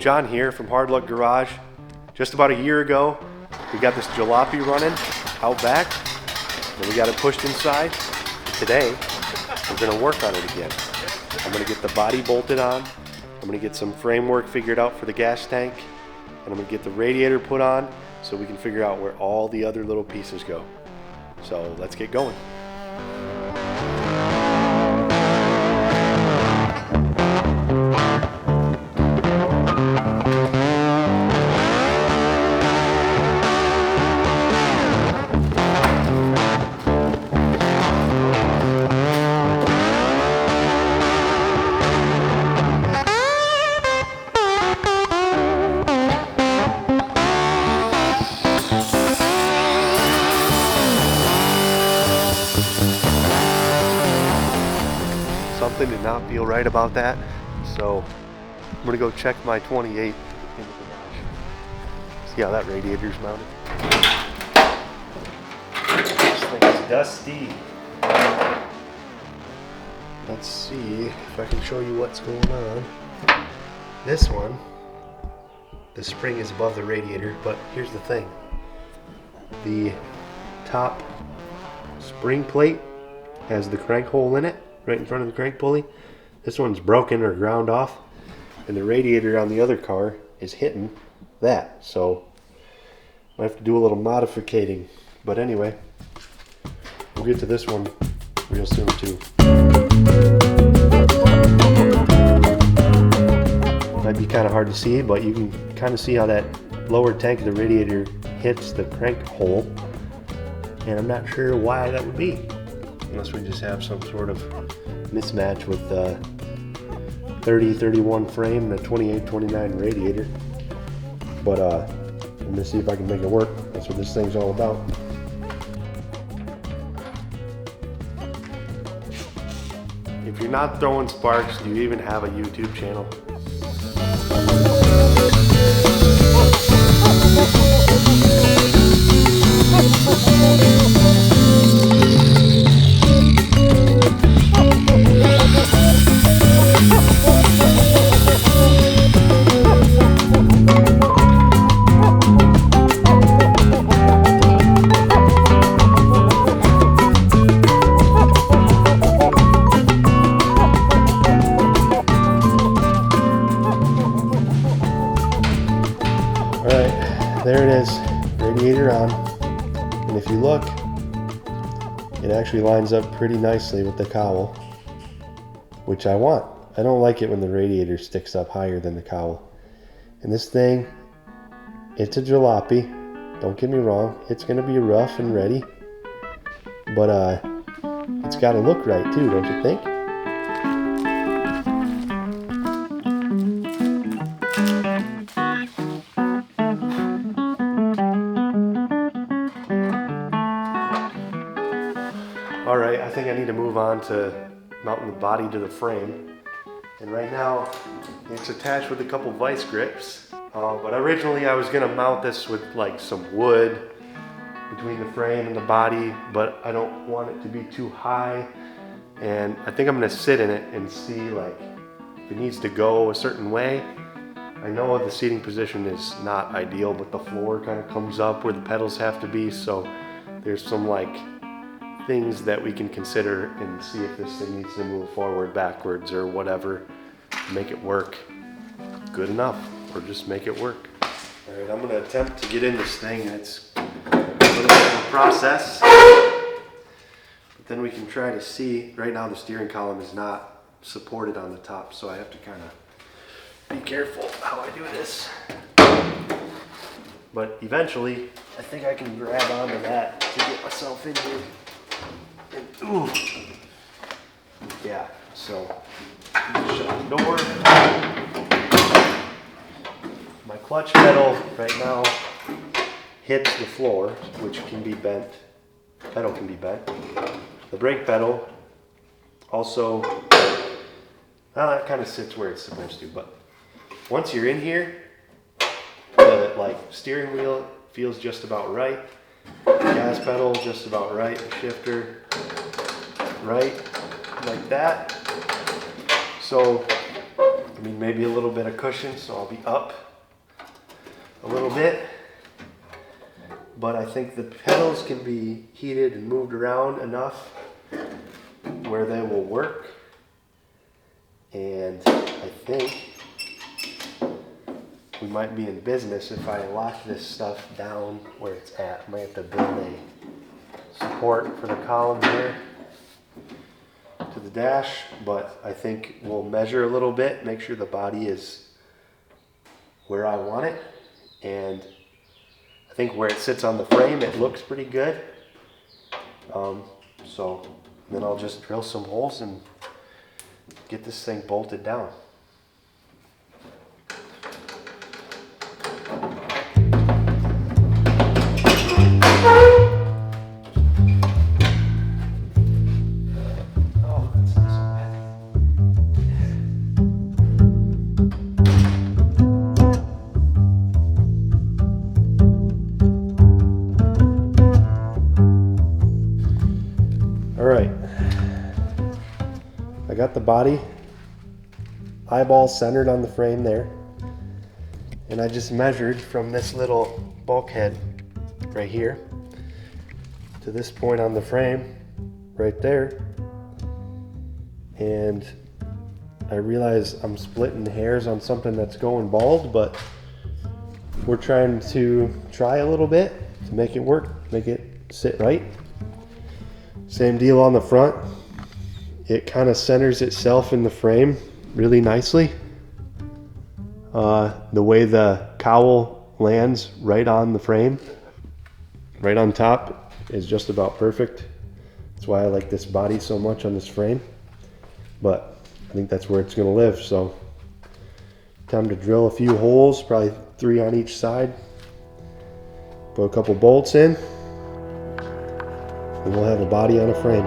John here from Hard Luck Garage. Just about a year ago, we got this jalopy running out back, and we got it pushed inside. Today, we're gonna work on it again. I'm gonna get the body bolted on, I'm gonna get some framework figured out for the gas tank, and I'm gonna get the radiator put on so we can figure out where all the other little pieces go. So let's get going. Something did not feel right about that, so I'm gonna go check my 28 in the garage. See how that radiator's mounted. This thing is dusty. Let's see if I can show you what's going on. This one, the spring is above the radiator, but here's the thing. The top spring plate has the crank hole in it, right in front of the crank pulley. This one's broken or ground off, and the radiator on the other car is hitting that, so I have to do a little modificating. But anyway, we'll get to this one real soon too. Might be kind of hard to see, but you can kind of see how that lower tank of the radiator hits the crank hole, and I'm not sure why that would be, unless we just have some sort of mismatch with the 30-31 frame and the 28-29 radiator. But I'm gonna see if I can make it work. That's what this thing's all about. If you're not throwing sparks, do you even have a YouTube channel? There it is, radiator on, and if you look, it actually lines up pretty nicely with the cowl, which I want. I don't like it when the radiator sticks up higher than the cowl. And this thing, it's a jalopy, don't get me wrong, it's going to be rough and ready, but it's got to look right too, don't you think? Alright, I think I need to move on to mounting the body to the frame. And right now, it's attached with a couple vice grips. But originally I was going to mount this with like some wood between the frame and the body, but I don't want it to be too high. And I think I'm going to sit in it and see like if it needs to go a certain way. I know the seating position is not ideal, but the floor kind of comes up where the pedals have to be, so there's some like things that we can consider and see if this thing needs to move forward, backwards, or whatever to make it work good enough, or just make it work. All right, I'm gonna attempt to get in this thing. It's a little bit of a process, but then we can try to see. Right now the steering column is not supported on the top, so I have to kind of be careful how I do this. But eventually, I think I can grab onto that to get myself in here. And, ooh. Yeah, so shut the door. My clutch pedal right now hits the floor, which can be bent. The pedal can be bent. The brake pedal also, well, that kind of sits where it's supposed to, but once you're in here, the steering wheel feels just about right. Gas pedal just about right. The shifter right, like that. So I mean, maybe a little bit of cushion, so I'll be up a little bit. But I think the pedals can be heated and moved around enough where they will work. And I think we might be in business if I lock this stuff down where it's at. I might have to build a support for the column here to the dash, but I think we'll measure a little bit, make sure the body is where I want it. And I think where it sits on the frame, it looks pretty good. So then I'll just drill some holes and get this thing bolted down. I got the body eyeball centered on the frame there, and I just measured from this little bulkhead right here to this point on the frame right there, and I realize I'm splitting hairs on something that's going bald, but we're trying to try a little bit to make it work, make it sit right. Same deal on the front. It kind of centers itself in the frame really nicely. The way the cowl lands right on the frame, right on top, is just about perfect. That's why I like this body so much on this frame. But I think that's where it's going to live. So time to drill a few holes, probably 3 on each side. Put a couple bolts in, and we'll have a body on a frame.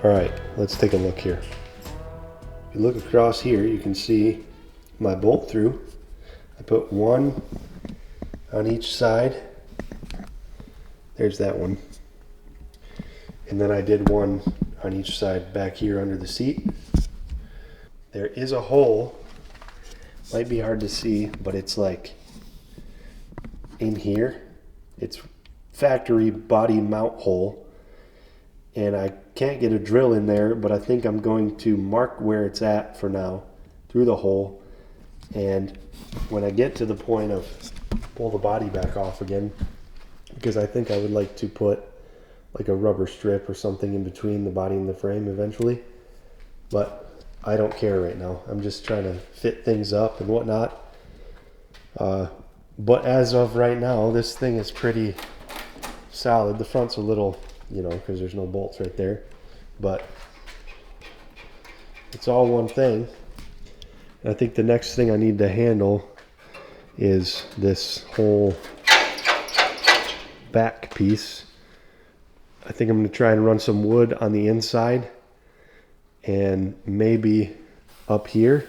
All right, let's take a look here. If you look across here, you can see my bolt through. I put one on each side. There's that one. And then I did one on each side back here under the seat. There is a hole. Might be hard to see, but it's like in here. It's factory body mount hole. And I can't get a drill in there, but I think I'm going to mark where it's at for now through the hole. And when I get to the point of pull the body back off again, because I think I would like to put like a rubber strip or something in between the body and the frame eventually. But I don't care right now. I'm just trying to fit things up and whatnot. But as of right now, this thing is pretty solid. The front's a little, you know, because there's no bolts right there, but it's all one thing. And I think the next thing I need to handle is this whole back piece. I think I'm going to try and run some wood on the inside and maybe up here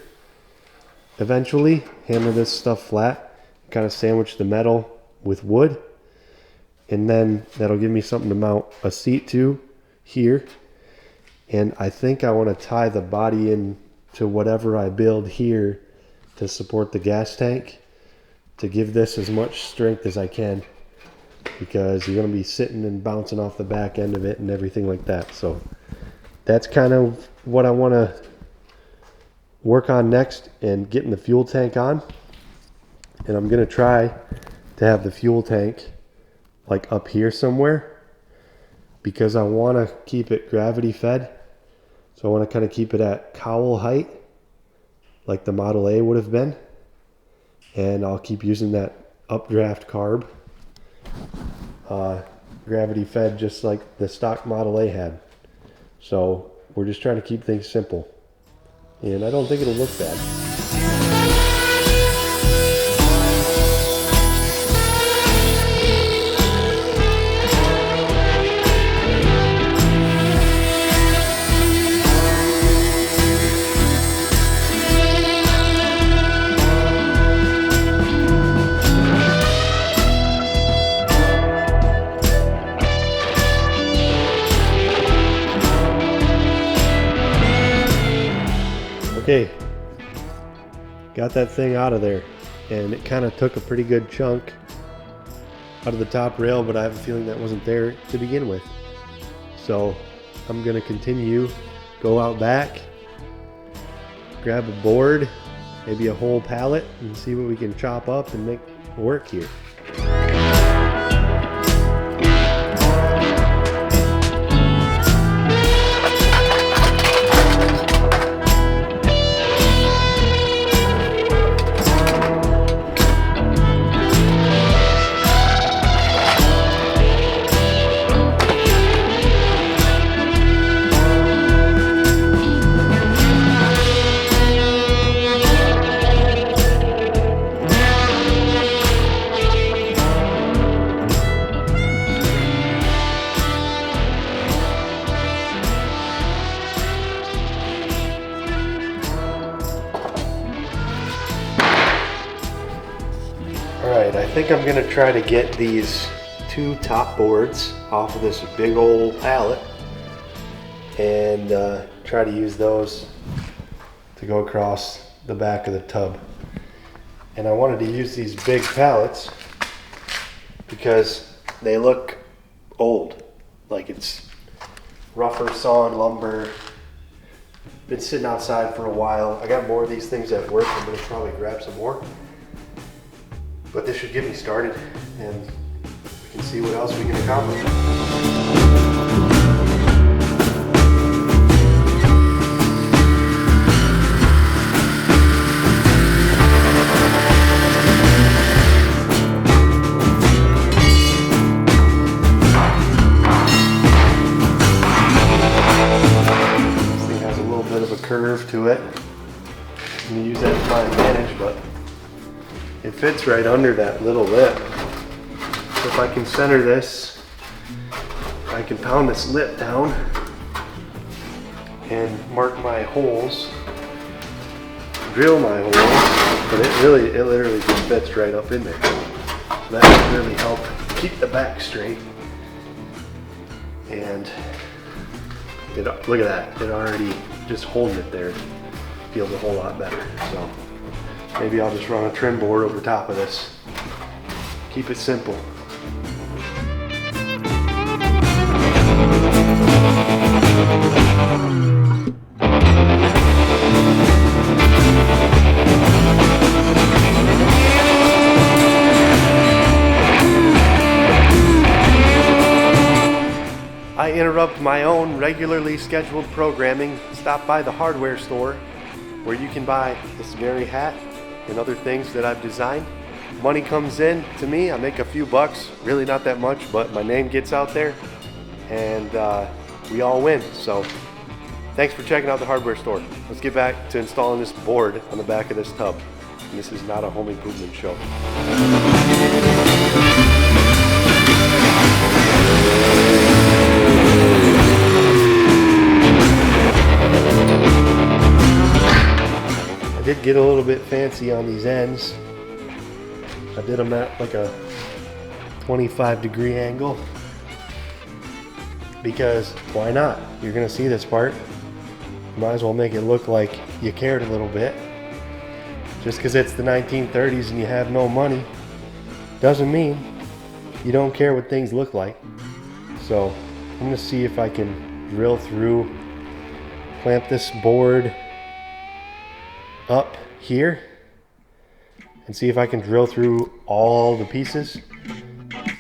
eventually hammer this stuff flat, kind of sandwich the metal with wood. And then that'll give me something to mount a seat to here. And I think I want to tie the body in to whatever I build here to support the gas tank, to give this as much strength as I can, because you're going to be sitting and bouncing off the back end of it and everything like that. So that's kind of what I want to work on next, and getting the fuel tank on. And I'm going to try to have the fuel tank like up here somewhere, because I want to keep it gravity fed. So I want to kind of keep it at cowl height like the Model A would have been, and I'll keep using that updraft carb, gravity fed just like the stock Model A had. So we're just trying to keep things simple. and I don't think it'll look bad. Okay, got that thing out of there, and it kind of took a pretty good chunk out of the top rail, but I have a feeling that wasn't there to begin with. So I'm gonna continue, go out back, grab a board, maybe a whole pallet, and see what we can chop up and make work here. Alright, I think I'm going to try to get these two top boards off of this big old pallet and try to use those to go across the back of the tub. And I wanted to use these big pallets because they look old, like it's rougher sawn lumber. Been sitting outside for a while. I got more of these things at work. I'm going to probably grab some more. But this should get me started, and we can see what else we can accomplish. This thing has a little bit of a curve to it. I'm going to use that to my advantage, but it fits right under that little lip. So if I can center this, I can pound this lip down and mark my holes, drill my holes, but it literally just fits right up in there. That would really help keep the back straight. And look at that, it already just holding it there feels a whole lot better. So maybe I'll just run a trim board over top of this. Keep it simple. I interrupt my own regularly scheduled programming. Stop by the hardware store where you can buy this very hat and other things that I've designed. Money comes in to me, I make a few bucks, really not that much, but my name gets out there and we all win. So thanks for checking out the hardware store. Let's get back to installing this board on the back of this tub. And this is not a home improvement show. I did get a little bit fancy on these ends. I did them at like a 25-degree angle because why not? You're gonna see this part. Might as well make it look like you cared a little bit. Just because it's the 1930s and you have no money doesn't mean you don't care what things look like. So I'm gonna see if I can drill through, clamp this board up here and see if I can drill through all the pieces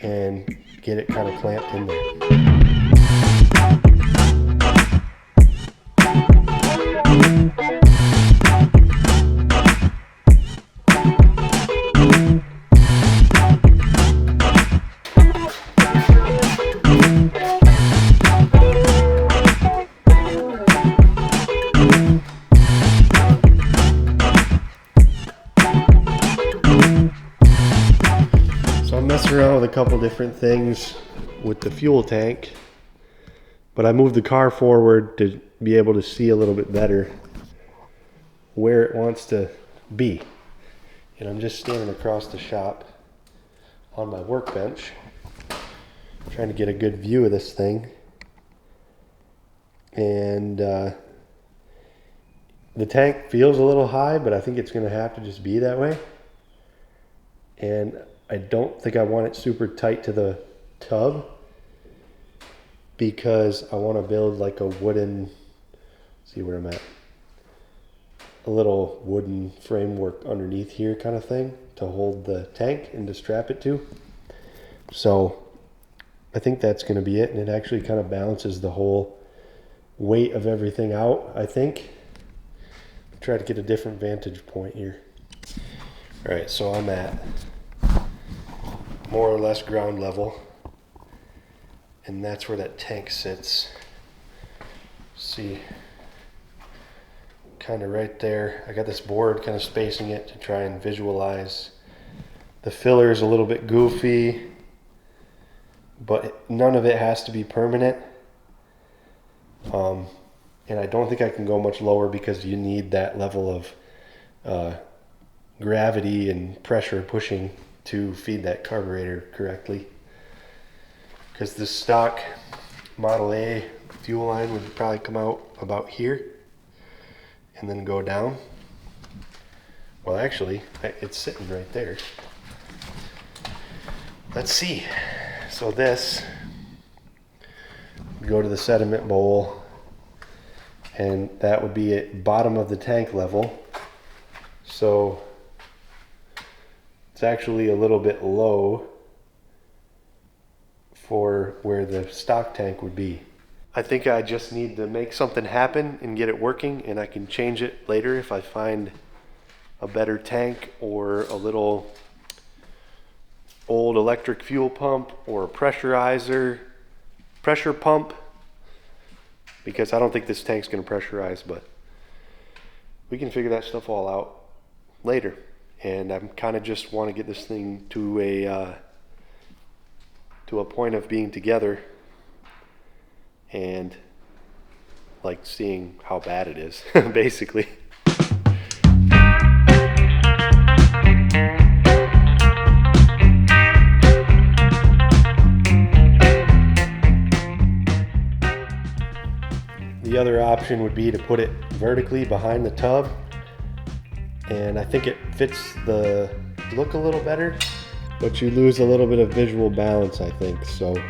and get it kind of clamped in there. couple different things with the fuel tank, but I moved the car forward to be able to see a little bit better where it wants to be. And I'm just standing across the shop on my workbench, trying to get a good view of this thing. And the tank feels a little high, but I think it's going to have to just be that way. And I don't think I want it super tight to the tub, because I want to build like a wooden, see where I'm at, a little wooden framework underneath here kind of thing to hold the tank and to strap it to. So I think that's going to be it, and it actually kind of balances the whole weight of everything out, I think. Try to get a different vantage point here. All right, so I'm at more or less ground level, and that's where that tank sits. See, kind of right there. I got this board kind of spacing it to try and visualize. The filler is a little bit goofy, but none of it has to be permanent. And I don't think I can go much lower, because you need that level of gravity and pressure pushing to feed that carburetor correctly. Because the stock Model A fuel line would probably come out about here and then go down. Well, actually, it's sitting right there. Let's see. So this, go to the sediment bowl, and that would be at bottom of the tank level. So it's actually a little bit low for where the stock tank would be. I think I just need to make something happen and get it working, and I can change it later if I find a better tank or a little old electric fuel pump or a pressure pump, because I don't think this tank's going to pressurize, but we can figure that stuff all out later. And I'm kind of just want to get this thing to a point of being together and like seeing how bad it is, basically. The other option would be to put it vertically behind the tub, and I think it fits the look a little better, but you lose a little bit of visual balance, I think. So,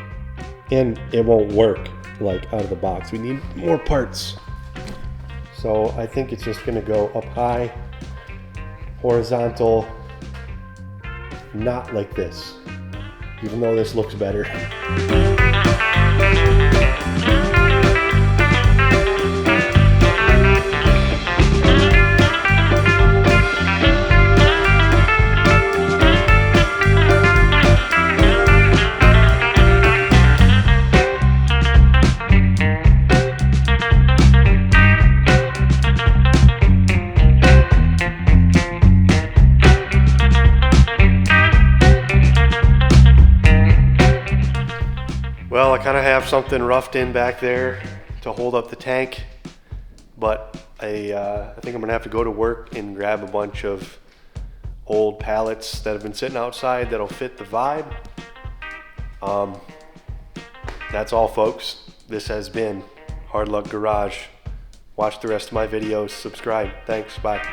and it won't work like out of the box. We need more parts. So I think it's just gonna go up high, horizontal, not like this, even though this looks better. Well, I kind of have something roughed in back there to hold up the tank, but I think I'm gonna have to go to work and grab a bunch of old pallets that have been sitting outside that'll fit the vibe. That's all, folks. This has been Hard Luck Garage. Watch the rest of my videos, subscribe. Thanks, bye.